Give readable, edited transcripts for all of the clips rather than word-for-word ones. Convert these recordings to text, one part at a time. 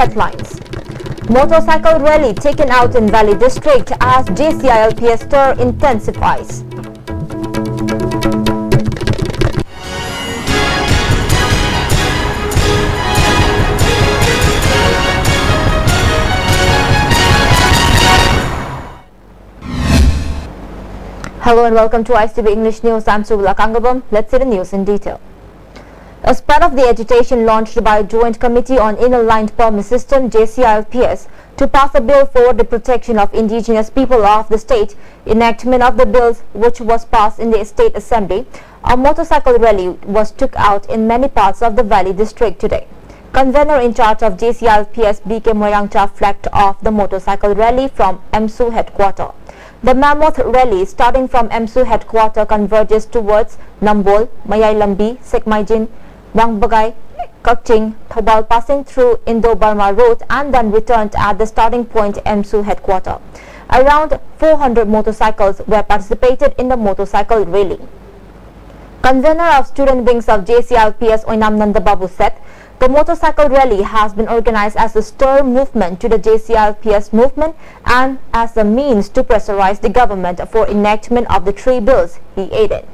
headlines. Motorcycle rally taken out in Valley District as JCILPS stir intensifies. Hello and welcome to ISTV English News. I'm Subula Kangabam. Let's see the news in detail. As part of the agitation launched by Joint Committee on Inner Lined Permit System JCILPS to pass a bill for the protection of indigenous people of the state, enactment of the bills which was passed in the State Assembly, a motorcycle rally was took out in many parts of the Valley District today. Convener in charge of JCILPS BK Moirangcha flagged off the motorcycle rally from MSU headquarters. The mammoth rally starting from MSU headquarters converges towards Nambol, Mayay Lambi, Sekmaijin, Wangbagay, Kakching, Thobal, passing through Indo-Burma Road and then returned at the starting point MSU headquarters. Around 400 motorcycles were participated in the motorcycle rally. Convener of student wings of JCILPS Oinam Nandababu said, the motorcycle rally has been organized as a stir movement to the JCILPS movement and as a means to pressurize the government for enactment of the three bills, he added.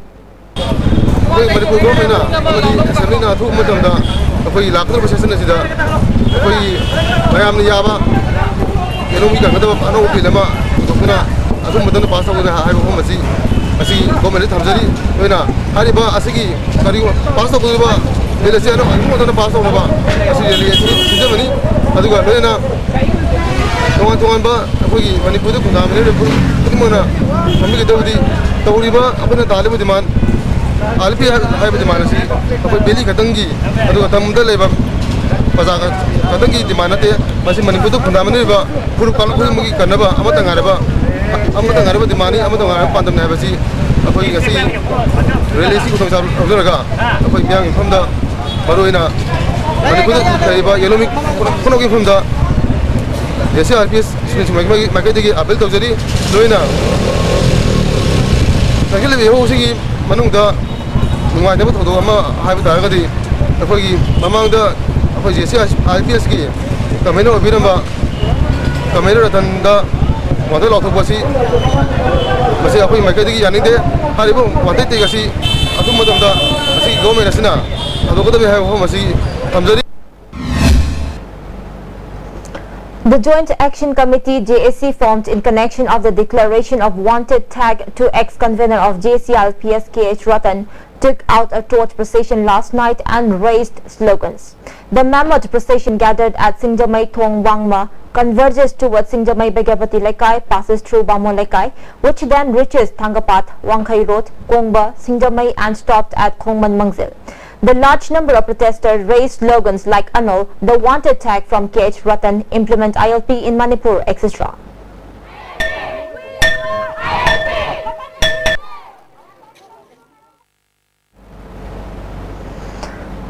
The Joint Action Committee JAC formed in connection of the declaration of wanted tag to ex-convener of JCILPS KH Ratan took out a torch procession last night and raised slogans. The mammoth procession gathered at Singjamai Thong Wangma converges towards Singjamai Begapati Lekai, passes through Bamo Lekai, which then reaches Thangapat, Wangkhai Road, Kongba, Singjamai and stopped at Khongman Mangzil. The large number of protesters raised slogans like Anol, the wanted tag from KH Ratan, implement ILP in Manipur, etc.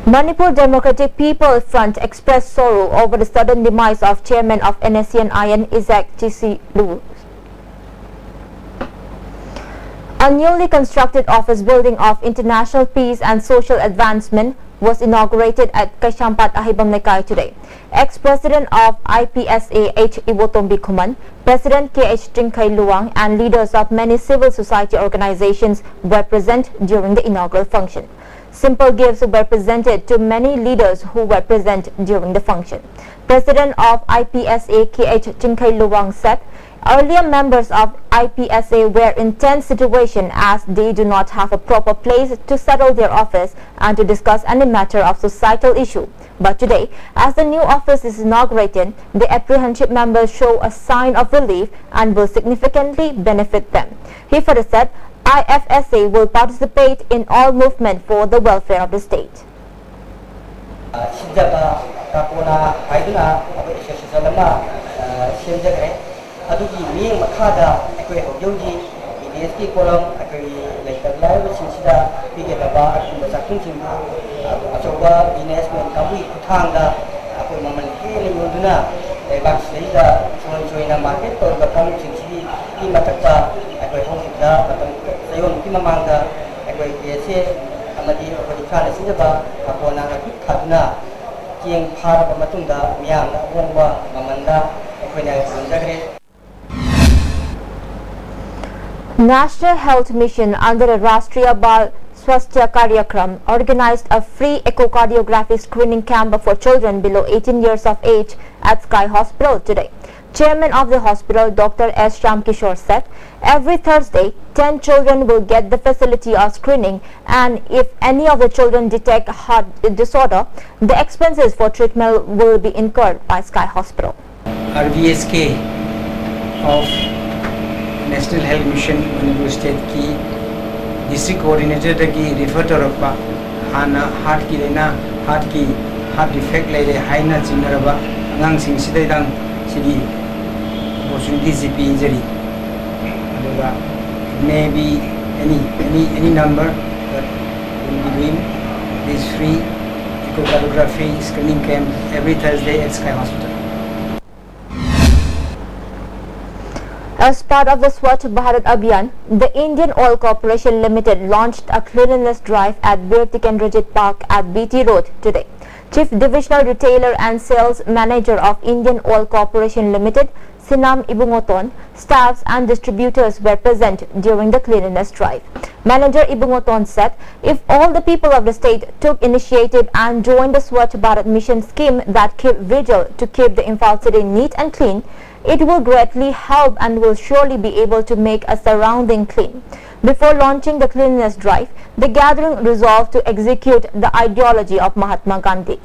Manipur Democratic People Front expressed sorrow over the sudden demise of chairman of NSCN IN Isaac T.C. Lu. A newly constructed office building of International Peace and Social Advancement was inaugurated at Kaishampat Ahibam Lekai today. Ex-President of IPSA H. Iwotombi Kuman, President K.H. Tingkai Luang and leaders of many civil society organizations were present during the inaugural function. Simple gifts were presented to many leaders who were present during the function. President of IPSA K.H. Tingkai Luang said, earlier members of IPSA were in tense situation as they do not have a proper place to settle their office and to discuss any matter of societal issue. But today, as the new office is inaugurated, the apprehensive members show a sign of relief and will significantly benefit them. He further said, IFSA will participate in all movement for the welfare of the state. ꯌꯦꯡ ꯐꯥꯔꯕ ꯃꯇꯨꯡꯗ ꯃꯤꯌꯥꯝꯅ ꯑꯍꯣꯡꯕ ꯃꯃꯟꯗ ꯑꯩꯈꯣꯏꯅ ꯌꯣꯟꯖꯈ꯭ꯔꯦ. National Health Mission under the Rashtriya Bal Swasthya Karyakram organized a free echocardiography screening camp for children below 18 years of age at Sky Hospital today. Chairman of the hospital, Dr. S. Shamkishore said, every Thursday, 10 children will get the facility of screening, and if any of the children detect heart disorder, the expenses for treatment will be incurred by Sky Hospital. RVSK of National Health Mission Manipur State ki District Coordinator ki refer to rakpa hana heart ki lena heart defect lele haina chinaraba angang sing sidai dang sidi opportunity CP injury aduga maybe any number but we'll be doing this free echocardiography screening camp every Thursday at Sky Hospital. As part of the Swachh Bharat Abhiyan, the Indian Oil Corporation Limited launched a cleanliness drive at Bir Tikendrajit Park at BT Road today. Chief Divisional Retailer and Sales Manager of Indian Oil Corporation Limited, Sinam Ibungoton, staffs and distributors were present during the cleanliness drive. Manager Ibungoton said, if all the people of the state took initiative and joined the Swachh Bharat mission scheme that keep vigil to keep the Imphal city neat and clean, it will greatly help and will surely be able to make a surrounding clean. Before launching the cleanliness drive, the gathering resolved to execute the ideology of Mahatma Gandhi.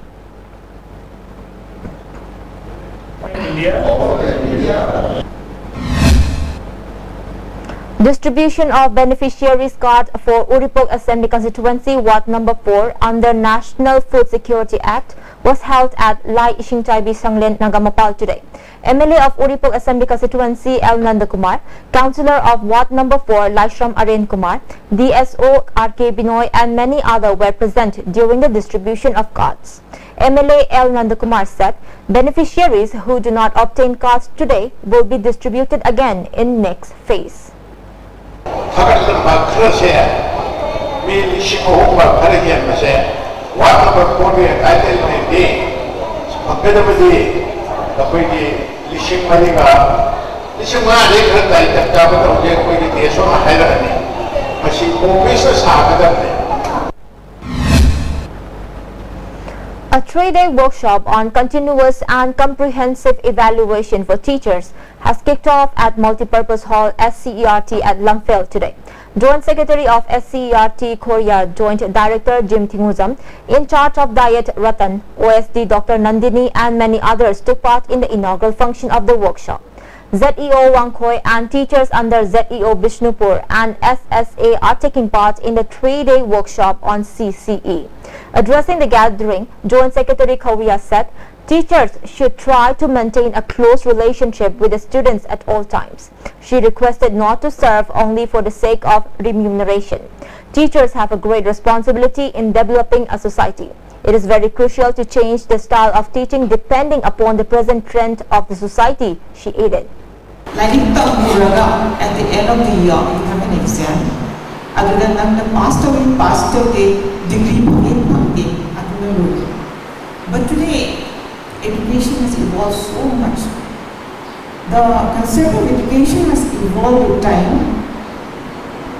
Distribution of beneficiaries card for Uripok Assembly Constituency Ward Number 4 under National Food Security Act was held at Lai Ishingchaibi Sanglen, Nagamapal today. MLA of Uripok Assembly Constituency L. Nandakumar, Councillor of Ward Number 4 Laishram Aren Kumar, DSO R.K. Binoy and many others were present during the distribution of cards. MLA L. Nandakumar said beneficiaries who do not obtain cards today will be distributed again in next phase. A 3-day workshop on continuous and comprehensive evaluation for teachers has kicked off at Multipurpose Hall SCERT at Lumphel today. Joint Secretary of SCERT Korea Joint Director Jim Tinguzam, in charge of Diet Ratan, OSD Dr. Nandini and many others took part in the inaugural function of the workshop. ZEO Wangkhoi and teachers under ZEO Bishnupur and SSA are taking part in the 3-day workshop on CCE. Addressing the gathering, Joint Secretary Korea said teachers should try to maintain a close relationship with the students at all times. She requested not to serve only for the sake of remuneration. Teachers have a great responsibility in developing a society. It is very crucial to change the style of teaching depending upon the present trend of the society, she added. At the end of the year, you have an exam. Other than the passed away degree but today, education has evolved so much. The concept of education has evolved with time.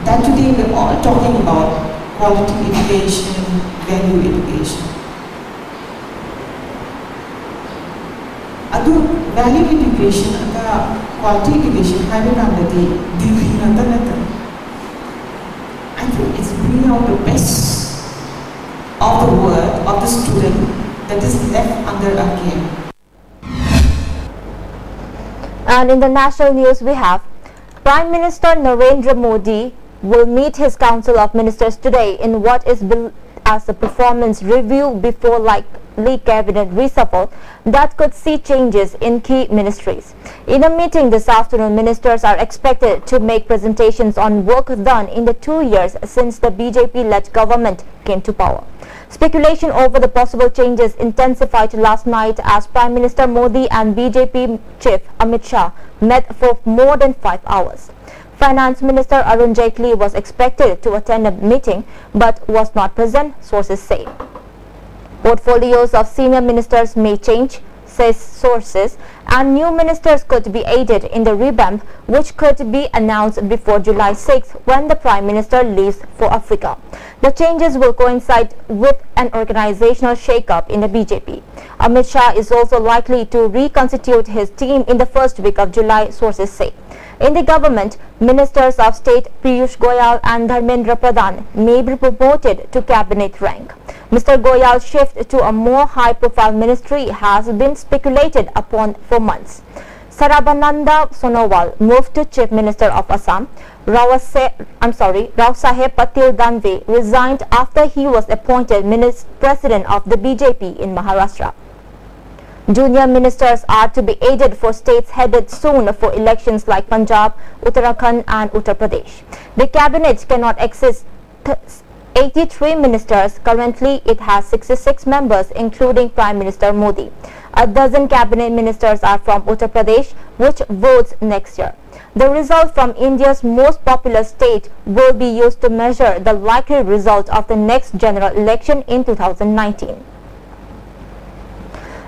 That today we are all talking about quality education, value education. Adu value education and quality education having under the degree I think it's bringing out the best of the word of the student that is left under our care. And in the national news we have Prime Minister Narendra Modi will meet his Council of Ministers today in what is billed as a performance review before likely cabinet reshuffle that could see changes in key ministries. In a meeting this afternoon, ministers are expected to make presentations on work done in the 2 years since the BJP-led government came to power. Speculation over the possible changes intensified last night as Prime Minister Modi and BJP Chief Amit Shah met for more than 5 hours. Finance Minister Arun Jaitley was expected to attend a meeting but was not present, sources say. Portfolios of senior ministers may change, says sources, and new ministers could be aided in the revamp, which could be announced before July 6 when the Prime Minister leaves for Africa. The changes will coincide with an organizational shake-up in the BJP. Amit Shah is also likely to reconstitute his team in the first week of July, sources say. In the government, Ministers of State Piyush Goyal and Dharmendra Pradhan may be promoted to cabinet rank. Mr. Goyal's shift to a more high-profile ministry has been speculated upon for months. Sarabananda Sonowal moved to Chief Minister of Assam. Rao Saheb Patil Danve resigned after he was appointed President of the BJP in Maharashtra. Junior ministers are to be aided for states headed soon for elections like Punjab, Uttarakhand and Uttar Pradesh. The cabinet cannot exist 83 ministers. Currently, it has 66 members, including Prime Minister Modi. A dozen cabinet ministers are from Uttar Pradesh, which votes next year. The result from India's most populous state will be used to measure the likely result of the next general election in 2019.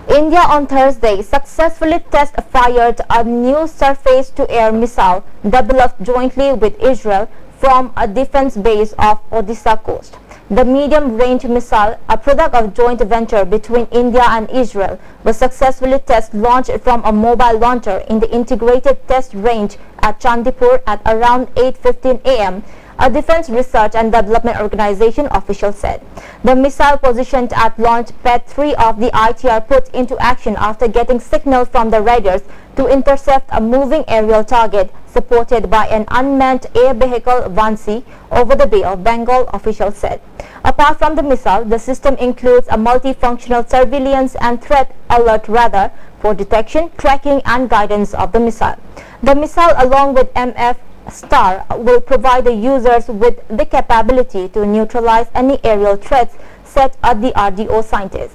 India on Thursday successfully test-fired a new surface-to-air missile developed jointly with Israel from a defense base off Odisha coast. The medium-range missile, a product of joint venture between India and Israel, was successfully test-launched from a mobile launcher in the integrated test range at Chandipur at around 8:15 a.m., a Defense Research and Development Organization official said. The missile positioned at launch pad 3 of the ITR put into action after getting signal from the radars to intercept a moving aerial target supported by an unmanned air vehicle Vansi over the Bay of Bengal, officials said. Apart from the missile, the system includes a multifunctional surveillance and threat alert radar for detection, tracking and guidance of the missile. The missile, along with MF Star, will provide the users with the capability to neutralize any aerial threats, said the RDO scientists.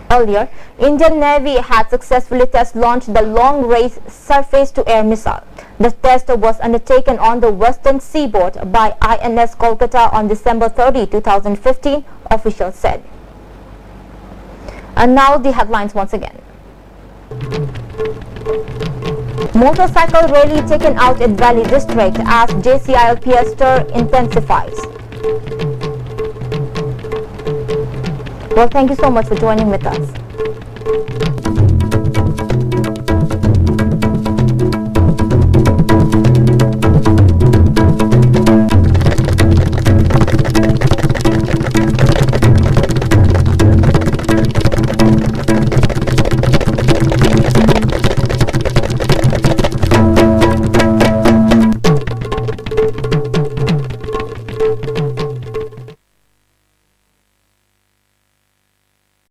Earlier, Indian Navy had successfully test-launched the long-range surface-to-air missile. The test was undertaken on the western seaboard by INS Kolkata on December 30, 2015, officials said. And now the headlines once again. Motorcycle rally taken out in Valley District as JCILPS stir intensifies. Well, thank you so much for joining with us.